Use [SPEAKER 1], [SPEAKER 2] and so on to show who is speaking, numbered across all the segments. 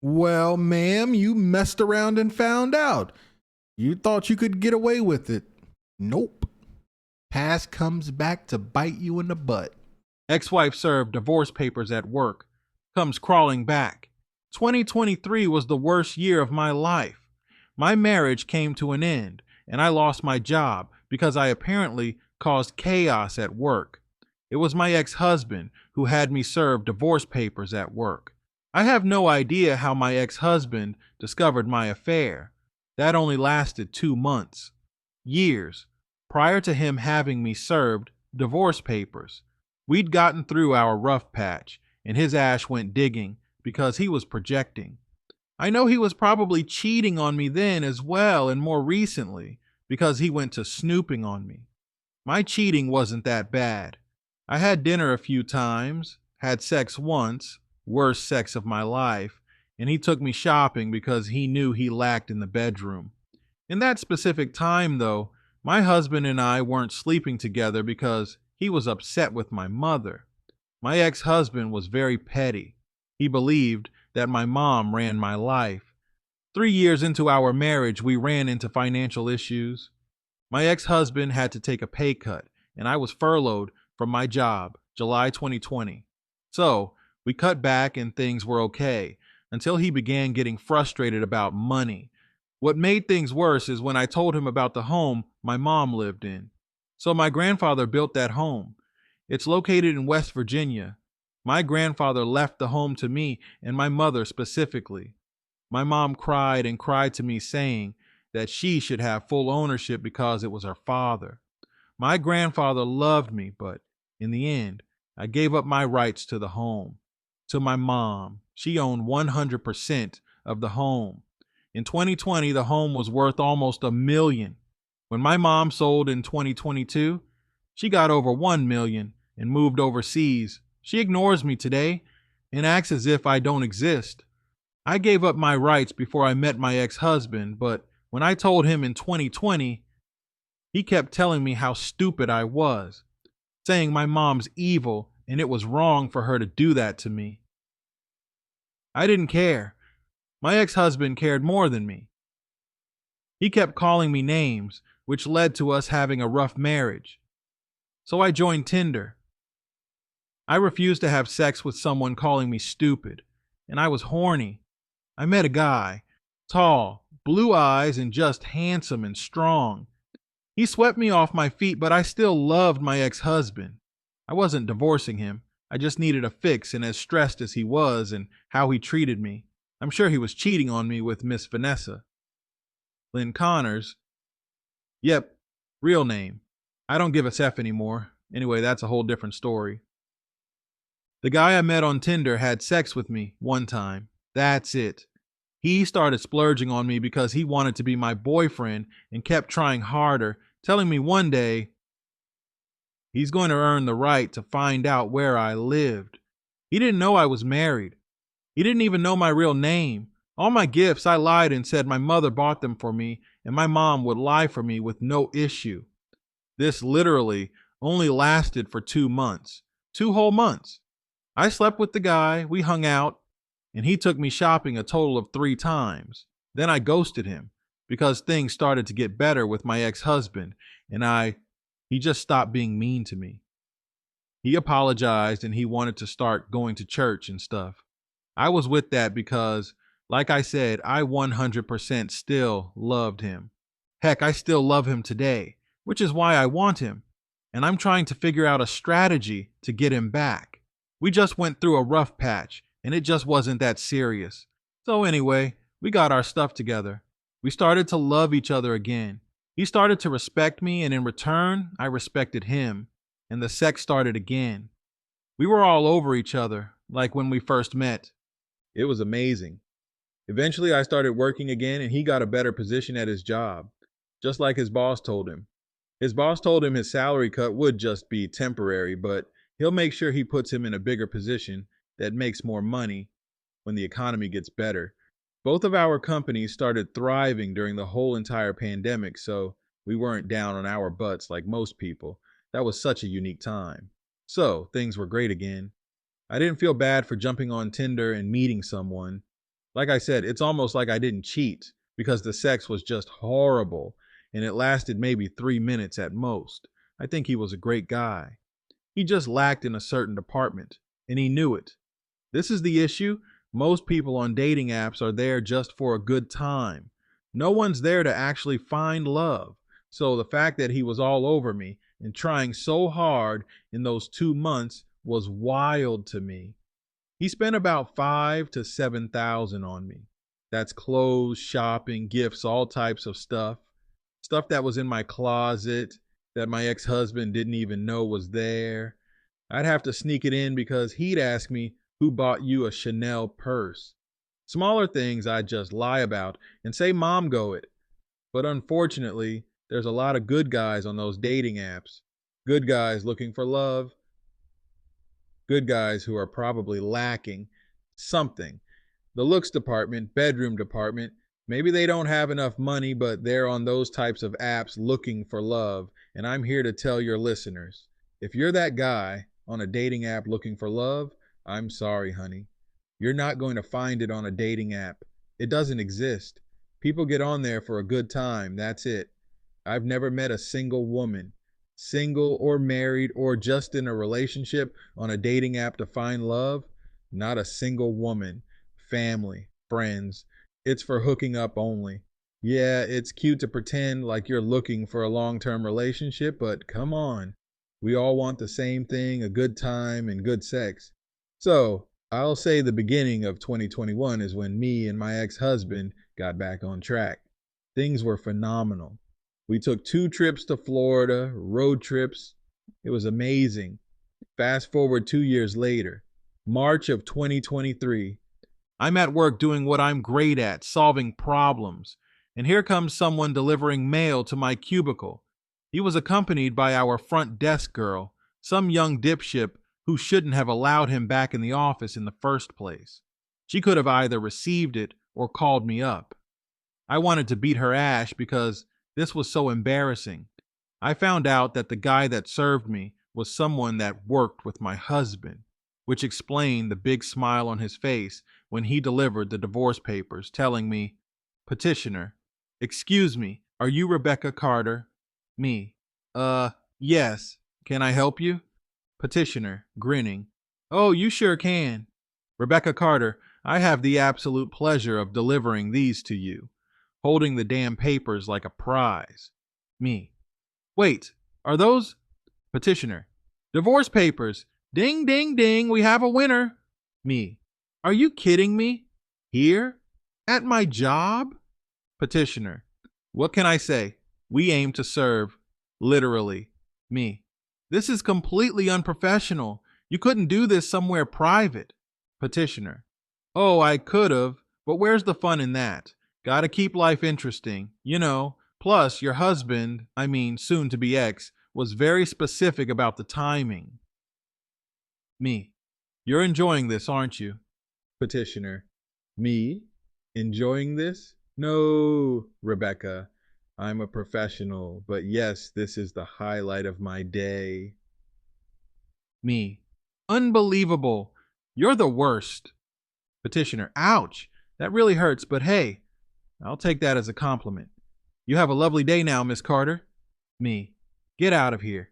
[SPEAKER 1] Well, ma'am, you messed around and found out. You thought you could get away with it. Nope. Past comes back to bite you in the butt.
[SPEAKER 2] Ex-wife served divorce papers at work. Comes crawling back. 2023 was the worst year of my life. My marriage came to an end, and I lost my job because I apparently caused chaos at work. It was my ex-husband who had me serve divorce papers at work. I have no idea how my ex-husband discovered my affair. That only lasted 2 months. Years prior to him having me served divorce papers. We'd gotten through our rough patch, and his ash went digging because he was projecting. I know he was probably cheating on me then as well, and more recently, because he went to snooping on me. My cheating wasn't that bad. I had dinner a few times, had sex once, worst sex of my life, and he took me shopping because he knew he lacked in the bedroom. In that specific time, though, my husband and I weren't sleeping together because he was upset with my mother. My ex-husband was very petty. He believed that my mom ran my life. 3 years into our marriage, we ran into financial issues. My ex-husband had to take a pay cut, and I was furloughed from my job, July 2020. So, we cut back and things were okay until he began getting frustrated about money. What made things worse is when I told him about the home my mom lived in. So my grandfather built that home. It's located in West Virginia. My grandfather left the home to me and my mother specifically. My mom cried and cried to me saying that she should have full ownership because it was her father. My grandfather loved me, but in the end, I gave up my rights to the home. To my mom, she owned 100% of the home. In 2020, the home was worth almost $1 million. When my mom sold in 2022, she got over 1 million and moved overseas. She ignores me today and acts as if I don't exist. I gave up my rights before I met my ex-husband, but when I told him in 2020, he kept telling me how stupid I was, saying my mom's evil and it was wrong for her to do that to me. I didn't care. My ex-husband cared more than me. He kept calling me names, which led to us having a rough marriage. So I joined Tinder. I refused to have sex with someone calling me stupid, and I was horny. I met a guy, tall, blue eyes, and just handsome and strong. He swept me off my feet, but I still loved my ex-husband. I wasn't divorcing him. I just needed a fix, and as stressed as he was and how he treated me, I'm sure he was cheating on me with Miss Vanessa. Lynn Connors. Yep, real name. I don't give a F anymore. Anyway, that's a whole different story. The guy I met on Tinder had sex with me one time. That's it. He started splurging on me because he wanted to be my boyfriend and kept trying harder, telling me one day he's going to earn the right to find out where I lived. He didn't know I was married. He didn't even know my real name. All my gifts, I lied and said my mother bought them for me and my mom would lie for me with no issue. This literally only lasted for 2 months. 2 whole months. I slept with the guy, we hung out, and he took me shopping a total of 3 times. Then I ghosted him because things started to get better with my ex-husband and he just stopped being mean to me. He apologized and he wanted to start going to church and stuff. I was with that because, like I said, I 100% still loved him. Heck, I still love him today, which is why I want him. And I'm trying to figure out a strategy to get him back. We just went through a rough patch and it just wasn't that serious. So anyway, we got our stuff together. We started to love each other again. He started to respect me and in return, I respected him. And the sex started again. We were all over each other, like when we first met. It was amazing. Eventually, I started working again and he got a better position at his job, just like his boss told him. His boss told him his salary cut would just be temporary, but he'll make sure he puts him in a bigger position that makes more money when the economy gets better. Both of our companies started thriving during the whole entire pandemic, so we weren't down on our butts like most people. That was such a unique time. So, things were great again. I didn't feel bad for jumping on Tinder and meeting someone. Like I said, it's almost like I didn't cheat because the sex was just horrible and it lasted maybe 3 minutes at most. I think he was a great guy. He just lacked in a certain department, and he knew it. This is the issue. Most people on dating apps are there just for a good time. No one's there to actually find love. So the fact that he was all over me and trying so hard in those 2 months was wild to me. He spent about 5 to 7 thousand on me. That's clothes, shopping, gifts, all types of stuff. Stuff that was in my closet that my ex-husband didn't even know was there. I'd have to sneak it in because he'd ask me, who bought you a Chanel purse? Smaller things I'd just lie about and say mom go it. But unfortunately, there's a lot of good guys on those dating apps. Good guys looking for love. Good guys who are probably lacking something. The looks department, bedroom department, maybe they don't have enough money, but they're on those types of apps looking for love. And I'm here to tell your listeners, if you're that guy on a dating app looking for love, I'm sorry, honey. You're not going to find it on a dating app. It doesn't exist. People get on there for a good time. That's it. I've never met a single woman, single or married or just in a relationship on a dating app to find love. Not a single woman. Family, friends. It's for hooking up only. Yeah, it's cute to pretend like you're looking for a long-term relationship, but come on. We all want the same thing, a good time and good sex. So, I'll say the beginning of 2021 is when me and my ex-husband got back on track. Things were phenomenal. We took 2 trips to Florida, road trips. It was amazing. Fast forward 2 years later, March of 2023. I'm at work doing what I'm great at, solving problems. And here comes someone delivering mail to my cubicle. He was accompanied by our front desk girl, some young dipshit who shouldn't have allowed him back in the office in the first place. She could have either received it or called me up. I wanted to beat her ass because this was so embarrassing. I found out that the guy that served me was someone that worked with my husband, which explained the big smile on his face when he delivered the divorce papers, telling me, "Petitioner, excuse me, are you Rebecca Carter?" Me, yes. Can I help you? Petitioner, grinning, "Oh, you sure can. Rebecca Carter, I have the absolute pleasure of delivering these to you," holding the damn papers like a prize. Me, "Wait, are those—" Petitioner, "Divorce papers. Ding, ding, ding, we have a winner." Me, "Are you kidding me? Here? At my job?" Petitioner, "What can I say? We aim to serve. Literally." Me, "This is completely unprofessional. You couldn't do this somewhere private." Petitioner, "Oh, I could've, but where's the fun in that? Gotta keep life interesting, you know. Plus, your husband, soon to be ex, was very specific about the timing." Me, "You're enjoying this, aren't you?" Petitioner, "Me? Enjoying this? No, Rebecca. I'm a professional, but yes, this is the highlight of my day." Me, "Unbelievable. You're the worst." Petitioner, "Ouch. That really hurts, but hey, I'll take that as a compliment. You have a lovely day now, Miss Carter." Me, "Get out of here."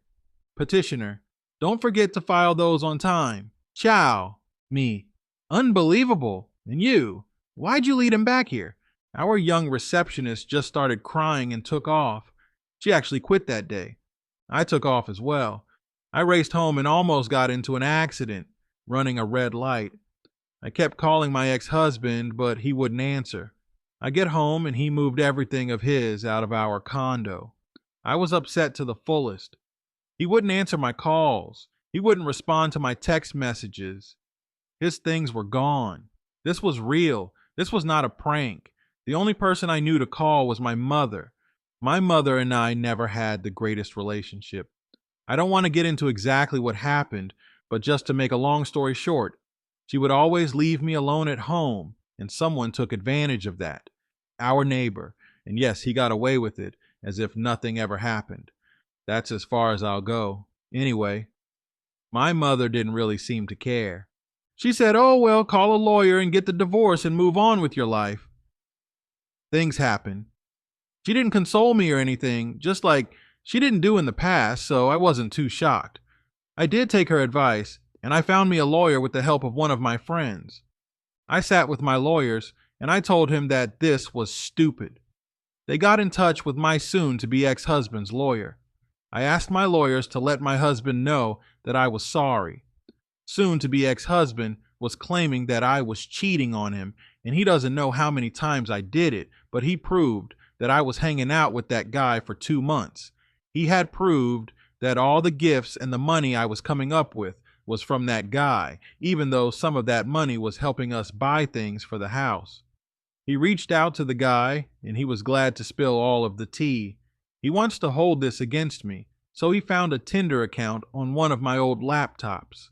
[SPEAKER 2] Petitioner, "Don't forget to file those on time. Ciao." Me, "Unbelievable. And you, why'd you lead him back here?" Our young receptionist just started crying and took off. She actually quit that day. I took off as well. I raced home and almost got into an accident, running a red light. I kept calling my ex-husband, but he wouldn't answer. I get home and he moved everything of his out of our condo. I was upset to the fullest. He wouldn't answer my calls. He wouldn't respond to my text messages. His things were gone. This was real. This was not a prank. The only person I knew to call was my mother. My mother and I never had the greatest relationship. I don't want to get into exactly what happened, but just to make a long story short, she would always leave me alone at home, and someone took advantage of that. Our neighbor. And yes, he got away with it, as if nothing ever happened. That's as far as I'll go. Anyway, my mother didn't really seem to care. She said, "Oh, well, call a lawyer and get the divorce and move on with your life." Things happen. She didn't console me or anything, just like she didn't do in the past, so I wasn't too shocked. I did take her advice, and I found me a lawyer with the help of one of my friends. I sat with my lawyers, and I told him that this was stupid. They got in touch with my soon-to-be ex-husband's lawyer. I asked my lawyers to let my husband know that I was sorry. Soon-to-be ex-husband was claiming that I was cheating on him, and he doesn't know how many times I did it, but he proved that I was hanging out with that guy for 2 months. He had proved that all the gifts and the money I was coming up with was from that guy, even though some of that money was helping us buy things for the house. He reached out to the guy, and he was glad to spill all of the tea. He wants to hold this against me, so he found a Tinder account on one of my old laptops.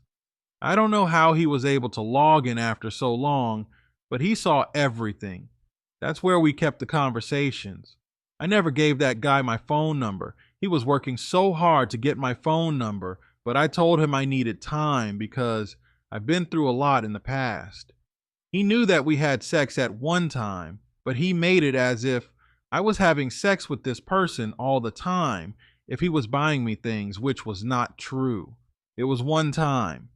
[SPEAKER 2] I don't know how he was able to log in after so long, but he saw everything. That's where we kept the conversations. I never gave that guy my phone number. He was working so hard to get my phone number, but I told him I needed time because I've been through a lot in the past. He knew that we had sex at one time, but he made it as if I was having sex with this person all the time if he was buying me things, which was not true. It was one time.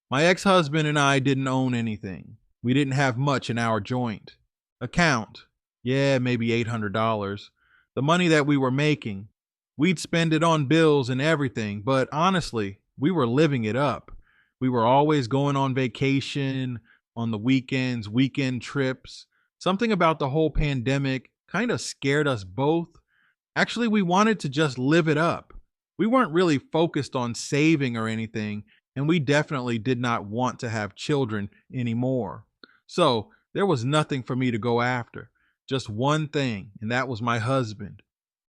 [SPEAKER 2] My ex-husband and I didn't own anything. We didn't have much in our joint account. Yeah, maybe $800. The money that we were making, we'd spend it on bills and everything, but honestly, we were living it up. We were always going on vacation, on the weekends, weekend trips. Something about the whole pandemic kind of scared us both. Actually, we wanted to just live it up. We weren't really focused on saving or anything, and we definitely did not want to have children anymore. So there was nothing for me to go after. Just one thing, and that was my husband.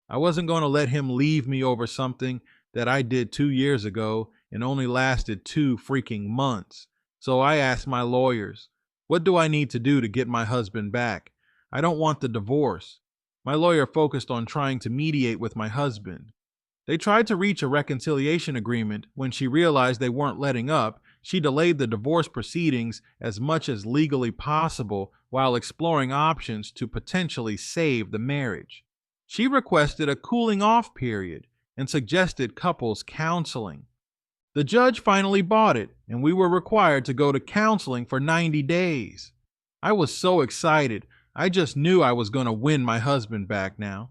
[SPEAKER 2] I wasn't going to let him leave me over something that I did 2 years ago and only lasted 2 freaking months. So I asked my lawyers, what do I need to do to get my husband back? I don't want the divorce. My lawyer focused on trying to mediate with my husband. They tried to reach a reconciliation agreement. When she realized they weren't letting up, she delayed the divorce proceedings as much as legally possible while exploring options to potentially save the marriage. She requested a cooling off period and suggested couples counseling. The judge finally bought it, and we were required to go to counseling for 90 days. I was so excited. I just knew I was going to win my husband back now.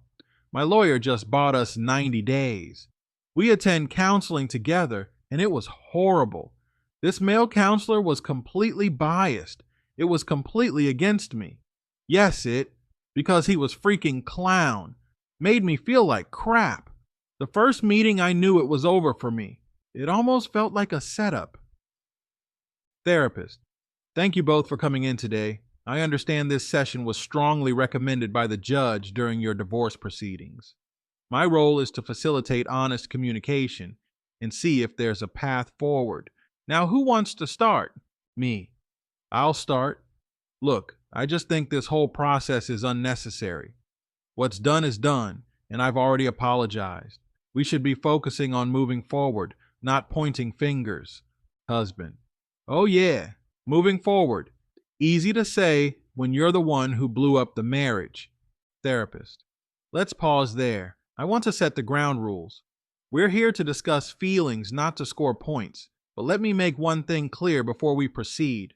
[SPEAKER 2] My lawyer just bought us 90 days. We attend counseling together, and it was horrible. This male counselor was completely biased. It was completely against me. Yes, because he was freaking clown. Made me feel like crap. The first meeting I knew it was over for me. It almost felt like a setup. Therapist. Thank you both for coming in today. I understand this session was strongly recommended by the judge during your divorce proceedings. My role is to facilitate honest communication and see if there's a path forward. Now, who wants to start? Me. I'll start. Look, I just think this whole process is unnecessary. What's done is done, and I've already apologized. We should be focusing on moving forward, not pointing fingers. Husband. Oh yeah, moving forward. Easy to say when you're the one who blew up the marriage. Therapist. Let's pause there. I want to set the ground rules. We're here to discuss feelings, not to score points. But let me make one thing clear before we proceed.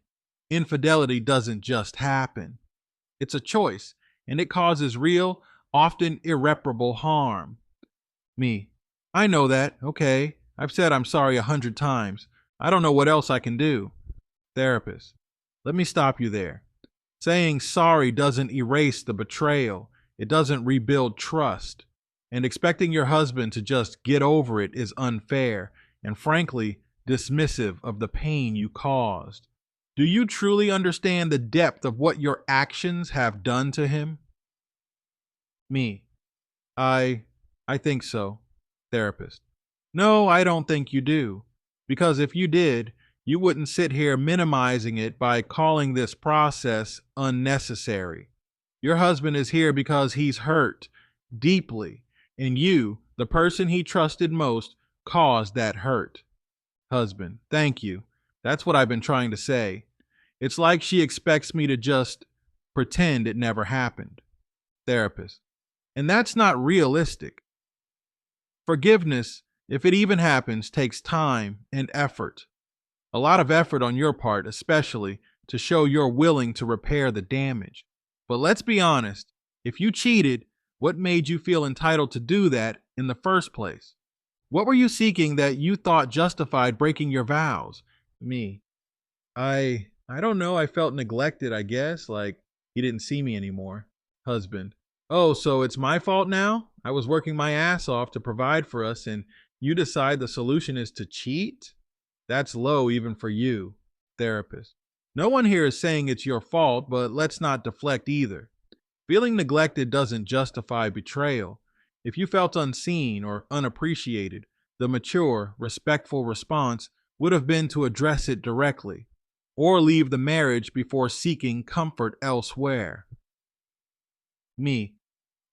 [SPEAKER 2] Infidelity doesn't just happen. It's a choice, and it causes real, often irreparable harm. Me. I know that. Okay. I've said I'm sorry 100 times. I don't know what else I can do. Therapist. Let me stop you there. Saying sorry doesn't erase the betrayal. It doesn't rebuild trust. And expecting your husband to just get over it is unfair and, frankly, dismissive of the pain you caused. Do you truly understand the depth of what your actions have done to him? Me. I think so. Therapist. No, I don't think you do. Because if you did, you wouldn't sit here minimizing it by calling this process unnecessary. Your husband is here because he's hurt deeply, and you, the person he trusted most, caused that hurt. Husband. Thank you. That's what I've been trying to say. It's like she expects me to just pretend it never happened. Therapist. And that's not realistic. Forgiveness, if it even happens, takes time and effort. A lot of effort on your part, especially to show you're willing to repair the damage. But let's be honest, if you cheated, what made you feel entitled to do that in the first place? What were you seeking that you thought justified breaking your vows? Me. I don't know, I felt neglected, I guess, like he didn't see me anymore. Husband. Oh, so it's my fault now? I was working my ass off to provide for us and you decide the solution is to cheat? That's low even for you. Therapist. No one here is saying it's your fault, but let's not deflect either. Feeling neglected doesn't justify betrayal. If you felt unseen or unappreciated, the mature, respectful response would have been to address it directly or leave the marriage before seeking comfort elsewhere. Me.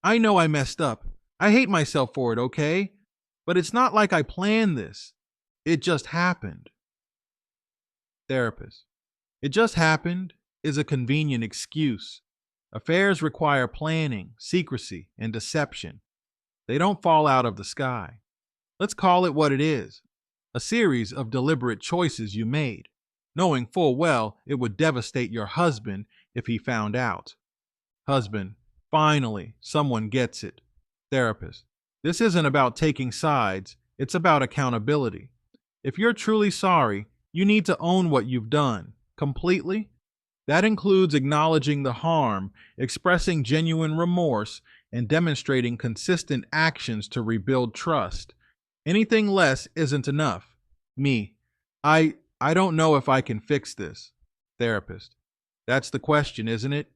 [SPEAKER 2] I know I messed up. I hate myself for it, okay? But it's not like I planned this. It just happened. Therapist. It just happened is a convenient excuse. Affairs require planning, secrecy, and deception. They don't fall out of the sky. Let's call it what it is. A series of deliberate choices you made, knowing full well it would devastate your husband if he found out. Husband. Finally, someone gets it. Therapist. This isn't about taking sides, it's about accountability. If you're truly sorry, you need to own what you've done, completely. That includes acknowledging the harm, expressing genuine remorse, and demonstrating consistent actions to rebuild trust. Anything less isn't enough. Me. I don't know if I can fix this. Therapist. That's the question, isn't it?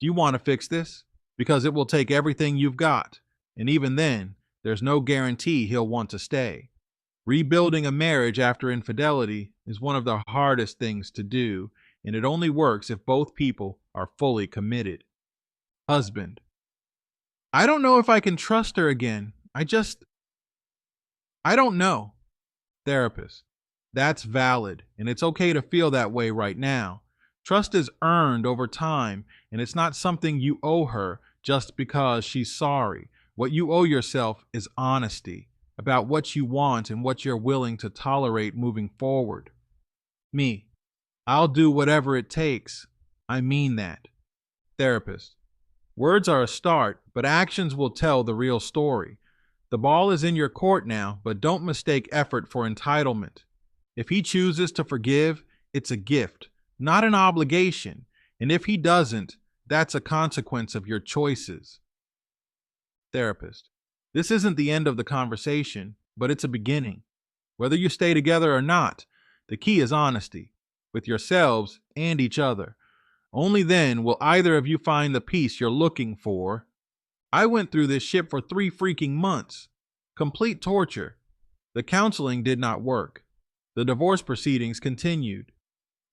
[SPEAKER 2] Do you want to fix this? Because it will take everything you've got. And even then, there's no guarantee he'll want to stay. Rebuilding a marriage after infidelity is one of the hardest things to do, and it only works if both people are fully committed. Husband. I don't know if I can trust her again. I don't know. Therapist. That's valid, and it's okay to feel that way right now. Trust is earned over time, and it's not something you owe her just because she's sorry. What you owe yourself is honesty about what you want and what you're willing to tolerate moving forward. Me. I'll do whatever it takes. I mean that. Therapist. Words are a start, but actions will tell the real story. The ball is in your court now, but don't mistake effort for entitlement. If he chooses to forgive, it's a gift, not an obligation. And if he doesn't, that's a consequence of your choices. Therapist. This isn't the end of the conversation, but it's a beginning. Whether you stay together or not, the key is honesty, with yourselves and each other. Only then will either of you find the peace you're looking for. I went through this shit for 3 freaking months. Complete torture. The counseling did not work. The divorce proceedings continued.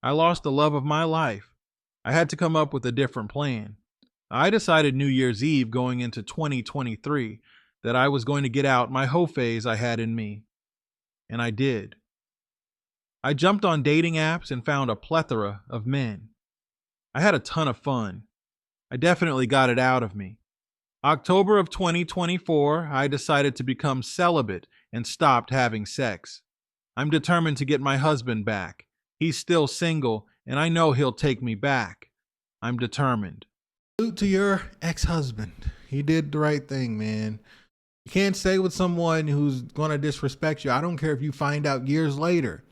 [SPEAKER 2] I lost the love of my life. I had to come up with a different plan. I decided New Year's Eve going into 2023 that I was going to get out my hoe phase I had in me. And I did. I jumped on dating apps and found a plethora of men. I had a ton of fun. I definitely got it out of me. October of 2024, I decided to become celibate and stopped having sex. I'm determined to get my husband back. He's still single, and I know he'll take me back. I'm determined.
[SPEAKER 1] Salute to your ex-husband. He did the right thing, man. You can't stay with someone who's going to disrespect you. I don't care if you find out years later.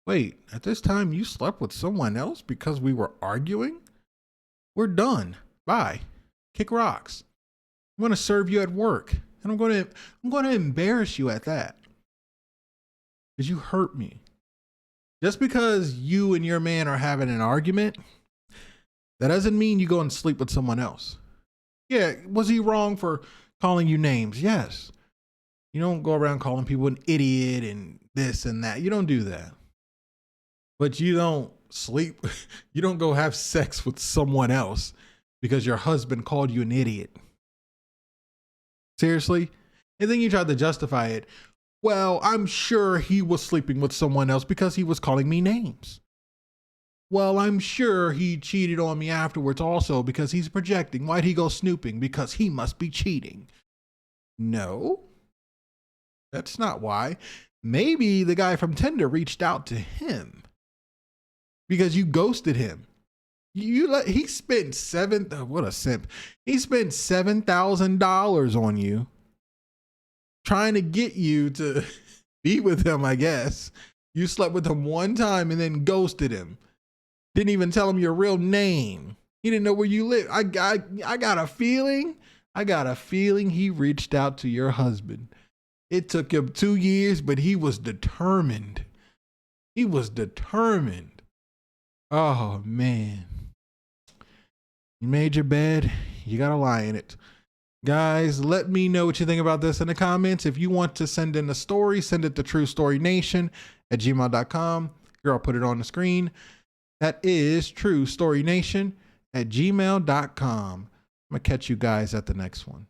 [SPEAKER 1] Wait, at this time you slept with someone else because we were arguing? We're done. Bye. Kick rocks. I'm going to serve you at work, and I'm going to embarrass you at that. Because you hurt me. Just because you and your man are having an argument, that doesn't mean you go and sleep with someone else. Yeah, was he wrong for calling you names? Yes. You don't go around calling people an idiot and this and that. You don't do that. But you don't sleep. You don't go have sex with someone else because your husband called you an idiot. Seriously? And then you tried to justify it. Well, I'm sure he was sleeping with someone else because he was calling me names. Well, I'm sure he cheated on me afterwards also because he's projecting. Why'd he go snooping? Because he must be cheating. No, that's not why. Maybe the guy from Tinder reached out to him because you ghosted him. He spent what a simp. He spent $7,000 on you trying to get you to be with him, I guess. You slept with him one time and then ghosted him. Didn't even tell him your real name. He didn't know where you live. I got a feeling. I got a feeling he reached out to your husband. It took him 2 years, but he was determined. He was determined. Oh, man. You made your bed. You got to lie in it. Guys, let me know what you think about this in the comments. If you want to send in a story, send it to truestorynation@gmail.com. Here, I'll put it on the screen. That is truestorynation@gmail.com. I'm going to catch you guys at the next one.